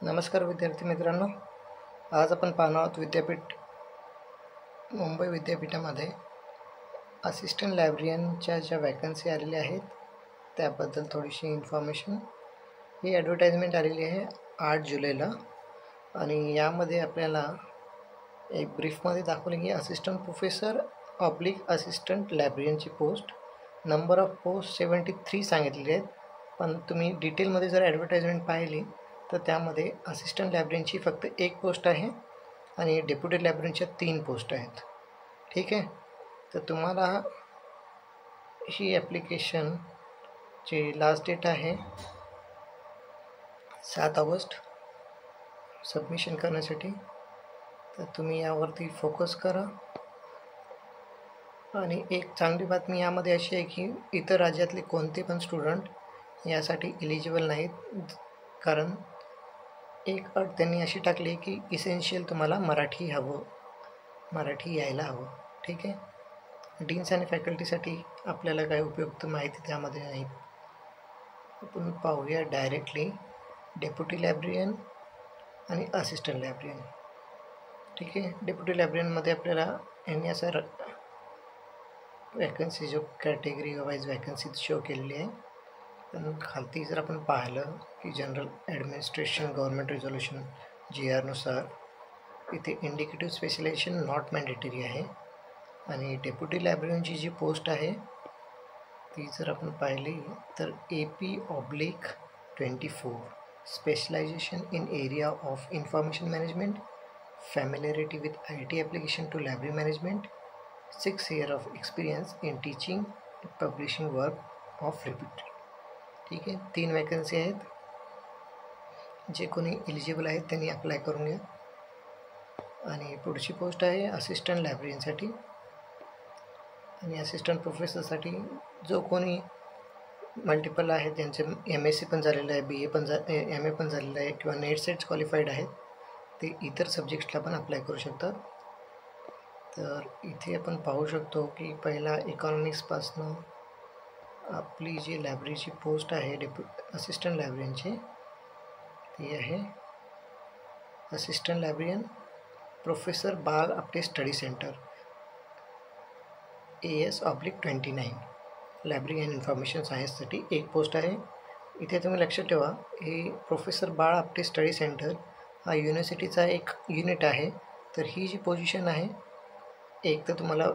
नमस्कार विद्यार्थी मित्रांनो, आज आपण पाहणार आहोत मुंबई विद्यापीठामध्ये असिस्टंट लायब्ररियनच्या ज्या वॅकन्सी आलेल्या आहेत त्याबद्दल थोडीशी इन्फॉर्मेशन. ही ॲडव्हर्टाइजमेंट आलेली आहे 8 जुलैला आणि यामध्ये आपल्याला एक ब्रीफमध्ये दाखवले की असिस्टंट प्रोफेसर ऑब्लिक असिस्टंट लायब्ररियनची पोस्ट, नंबर ऑफ पोस्ट 73 सांगितलेले आहेत. पण तुम्ही डिटेलमध्ये जर ॲडव्हर्टाइजमेंट पाहिली तर त्यामध्ये असिस्टंट लायब्ररियनची फक्त एक पोस्ट आहे आणि डेप्युटी लायब्ररियनच्या 3 पोस्ट आहेत. ठीक आहे, तर तुम्हाला ही ॲप्लिकेशनची लास्ट डेट आहे 7 ऑगस्ट सबमिशन करण्यासाठी. तर तुम्ही यावरती फोकस करा. आणि एक चांगली बातमी यामध्ये अशी आहे की इतर राज्यातले कोणते पण स्टुडंट यासाठी एलिजिबल नाहीत, कारण एक अट त्यांनी अशी टाकली की इसेन्शियल तुम्हाला मराठी यायला हवं. ठीक आहे, डीन्स आणि फॅकल्टीसाठी आपल्याला काही उपयुक्त माहिती त्यामध्ये नाही. आपण पाहूया डायरेक्टली डेप्युटी लायब्ररियन आणि असिस्टंट लायब्ररियन. ठीक आहे, डेप्युटी लायब्ररियनमध्ये आपल्याला यांनी असा वॅकन्सी जो कॅटेगरी वाईज वॅकन्सी शो केलेली आहे. पण खालती जर आपण पाहिलं की general administration government resolution GR नुसार इथे इंडिकेटिव्ह स्पेशलायझेशन नॉट मॅन्डेटरी आहे. आणि डेप्युटी लायब्ररियनची जी पोस्ट आहे ती जर आपण पाहिली तर AP/24 specialization in area of information management, familiarity with IT application to library management, 6 years of experience in teaching publishing work of repute. ठीक आहे, 3 वॅकन्सी आहेत. जे कोणी एलिजिबल आहेत त्यांनी अप्लाय करून घ्या. आणि पुढची पोस्ट आहे असिस्टंट लायब्ररियनसाठी आणि असिस्टंट प्रोफेसरसाठी. जो कोणी मल्टिपल आहेत, ज्यांचे MSc पण झालेलं आहे, BA पण MA पण झालेलं आहे किंवा नेट सेट्स क्वालिफाईड आहेत, ते इतर सब्जेक्ट्सला पण अप्लाय करू शकतात. तर इथे आपण पाहू शकतो की पहिला इकॉनॉमिक्सपासनं आपली जी लायब्ररीची पोस्ट आहे असिस्टंट लायब्ररियनची ती आहे assistant librarian professor Bal Apte study centre AS/29 library and information सायन्ससाठी एक पोस्ट आहे. इथे तुम्ही लक्षात ठेवा, हे प्रोफेसर बाळ आपटे स्टडी सेंटर हा युनिव्हर्सिटीचा एक युनिट आहे. तर ही जी पोझिशन आहे, एक तर तुम्हाला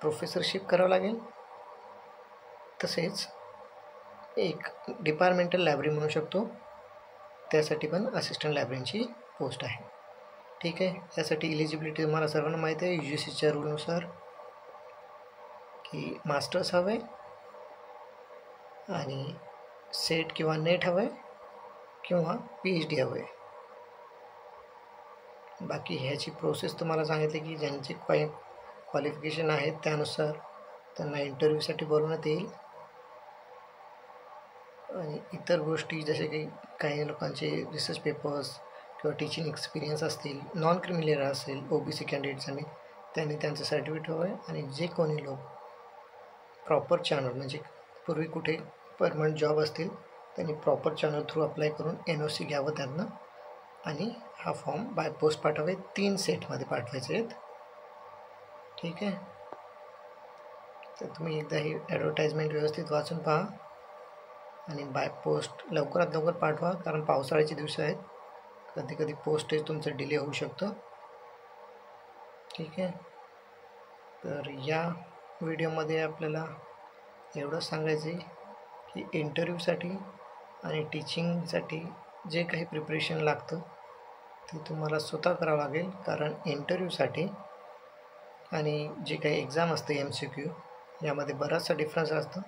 प्रोफेसरशिप करावं लागेल, तसेच एक डिपार्टमेंटल लायब्ररी म्हणू शकतो, त्यासाठी पण असिस्टंट लायब्ररीची पोस्ट आहे. ठीक आहे, यासाठी इलिजिबिलिटी तुम्हाला सर्वांना माहीत आहे UGCच्या रूलनुसार की मास्टर्स हवं आहे आणि सेट किंवा नेट हवं आहे किंवा PhD हवं आहे. बाकी ह्याची प्रोसेस तुम्हाला सांगितली की ज्यांचे क्वालिफिकेशन आहेत त्यानुसार त्यांना इंटरव्ह्यूसाठी बोलवण्यात येईल. आणि इतर गोष्टी जसे की काही लोकांचे रिसर्च पेपर्स किंवा टीचिंग एक्सपिरियन्स असतील, नॉन क्रिमिनल असेल, OBC कॅन्डिडेट्स त्यांनी त्यांचं सर्टिफिकेट हवं आहे. आणि जे कोणी लोक प्रॉपर चॅनल म्हणजे पूर्वी कुठे परमनंट जॉब असतील त्यांनी प्रॉपर चॅनल थ्रू अप्लाय करून NOC घ्यावं त्यांना आणि हा फॉर्म बाय पोस्ट पाठवावे. 3 सेटमध्ये पाठवायचे आहेत. ठीक आहे, तर तुम्ही एकदा ही ॲडव्हर्टाइजमेंट व्यवस्थित वाचून पहा आणि बाय पोस्ट लवकरात लवकर पाठवा, कारण पावसाळ्याचे दिवस आहेत, कधी कधी पोस्टेज तुमचं डिले होऊ शकतं. ठीक आहे, तर या व्हिडिओमध्ये आपल्याला एवढंच सांगायचं आहे की इंटरव्ह्यूसाठी आणि टीचिंगसाठी जे काही प्रिपरेशन लागतं ते तुम्हाला स्वतः करावं लागेल, कारण इंटरव्ह्यूसाठी आणि जे काही एक्झाम असते MCQ यामध्ये बराचसा डिफरन्स असतं.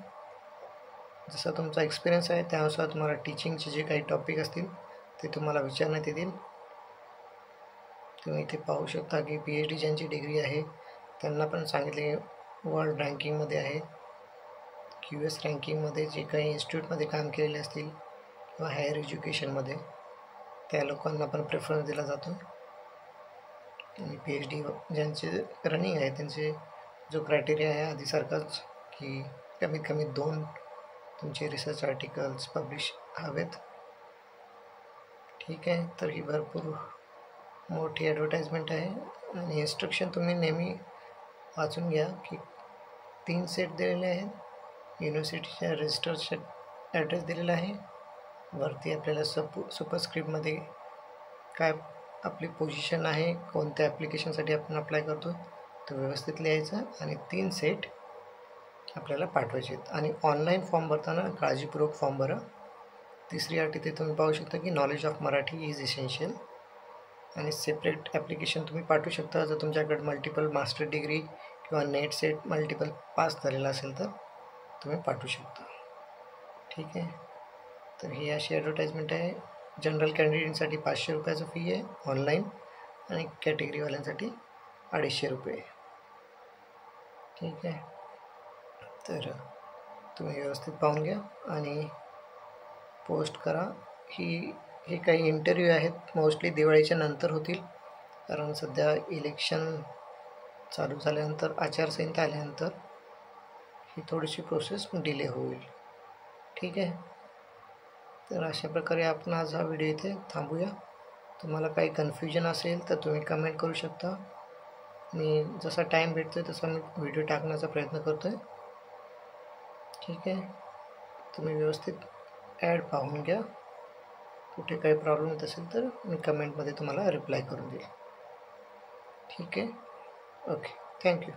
जसा तुमचा एक्सपिरियन्स आहे त्यानुसार तुम्हाला टीचिंगचे जे काही टॉपिक असतील ते तुम्हाला विचारण्यात येतील. तुम्ही इथे पाहू शकता की PhD ज्यांची डिग्री आहे त्यांना पण सांगितले वर्ल्ड रँकिंगमध्ये आहे, QS रँकिंगमध्ये जे काही इन्स्टिट्यूटमध्ये काम केलेले असतील किंवा हायर एज्युकेशनमध्ये त्या लोकांना पण प्रेफरन्स दिला जातो. आणि PhD ज्यांचे रनिंग आहे त्यांचे जो क्रायटेरिया आहे आधीसारखाच की कमीत कमी 2 तुमचे रिसर्च आर्टिकल्स पब्लिश हवेत. ठीक आहे. तर ही भरपूर मोठी ॲडव्हर्टाईजमेंट आहे आणि इन्स्ट्रक्शन तुम्ही नेहमी वाचून घ्या की 3 सेट दिलेले आहेत. युनिव्हर्सिटीच्या रजिस्टरचा ॲड्रेस दिलेला आहे. वरती आपल्याला सुपरस्क्रिप्टमध्ये काय आपली पोझिशन आहे, कोणत्या ॲप्लिकेशनसाठी आपण अप्लाय करतो तो व्यवस्थित लिहायचा आणि 3 सेट आपल्याला पाठवायचे आहेत. आणि ऑनलाईन फॉर्म भरताना काळजीपूर्वक फॉर्म भरा. तिसरी अट इथे तुम्ही पाहू शकता की knowledge of Marathi is essential. आणि सेपरेट ॲप्लिकेशन तुम्ही पाठवू शकता जर तुमच्याकडे मल्टिपल मास्टर डिग्री किंवा नेट सेट मल्टिपल पास झालेला असेल तर तुम्ही पाठवू शकता. ठीक आहे. तर ही अशी ॲडव्हर्टाईजमेंट आहे. जनरल कॅन्डिडेटसाठी 500 रुपयाचं फी आहे ऑनलाईन आणि कॅटेगरीवाल्यांसाठी 250 रुपये. ठीक आहे. तर तुम्ही व्यवस्थित पाहून घ्या आणि पोस्ट करा. हे काही इंटरव्ह्यू आहेत, मोस्टली दिवाळीच्या नंतर होतील, कारण सध्या इलेक्शन चालू झाल्यानंतर आचारसंहिता आल्यानंतर ही थोडीशी प्रोसेस डिले होईल. ठीक आहे. तर अशा प्रकारे आपण आज हा व्हिडिओ इथे थांबूया. तुम्हाला काही कन्फ्युजन असेल तर तुम्ही कमेंट करू शकता. मी जसा टाईम भेटतो आहे तसा मी व्हिडिओ टाकण्याचा प्रयत्न करतो आहे. ठीक आहे. तुम्ही व्यवस्थित ॲड पाहून घ्या. कुठे काही प्रॉब्लेम येत असेल तर मी कमेंटमध्ये तुम्हाला रिप्लाय करून देईल. ठीक आहे. ओके. थँक्यू.